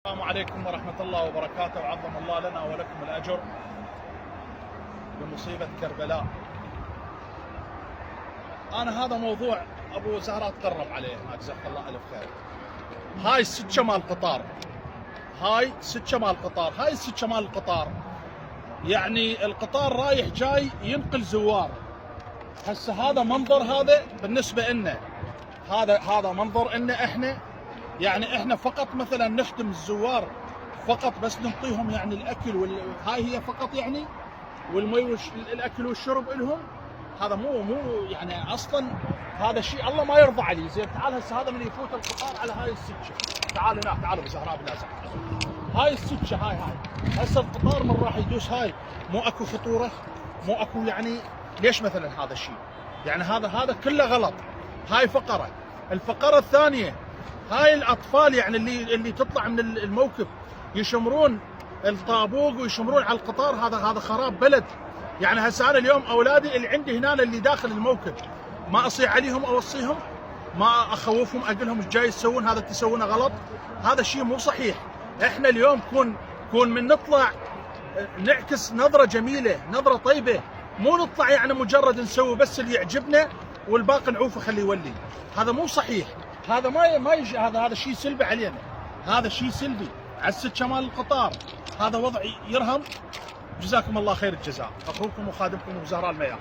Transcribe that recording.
السلام عليكم ورحمة الله وبركاته، وعظم الله لنا ولكم الأجر بمصيبة كربلاء. أنا هذا موضوع أبو زهراء تقرب عليه، جزاك الله ألف خير. هاي السكة مال القطار، هاي السكة مال القطار، يعني القطار رايح جاي ينقل زوار. هسه هذا منظر، هذا بالنسبة لنا هذا منظر إن إحنا يعني احنا فقط مثلا نخدم الزوار فقط، بس نعطيهم يعني الاكل هاي هي فقط يعني، والمي الاكل والشرب لهم. هذا مو يعني اصلا هذا شيء الله ما يرضى عليه. زين تعال هسه هذا من يفوت القطار على هاي السكه، تعال هناك، تعال بزهراء بالله، هاي السكه هاي هسه القطار من راح يدوس هاي، مو اكو خطوره، مو اكو يعني ليش مثلا هذا الشيء؟ يعني هذا كله غلط. هاي فقره. الفقره الثانيه، هاي الاطفال يعني اللي تطلع من الموكب يشمرون الطابوق ويشمرون على القطار. هذا خراب بلد. يعني هسه انا اليوم اولادي اللي عندي هنا اللي داخل الموكب ما اصيح عليهم، اوصيهم، ما اخوفهم، اقول لهم ايش جاي تسوون، هذا تسوونه غلط، هذا شيء مو صحيح. احنا اليوم كون من نطلع نعكس نظره جميله، نظره طيبه، مو نطلع يعني مجرد نسوي بس اللي يعجبنا والباقي نعوفه خليه يولي. هذا مو صحيح. هذا ما يجي، هذا شيء سلبي علينا، هذا شيء سلبي على السكه مال القطار. هذا وضع يرهم. جزاكم الله خير الجزاء. اخوكم وخادمكم ابو زهراء المياه.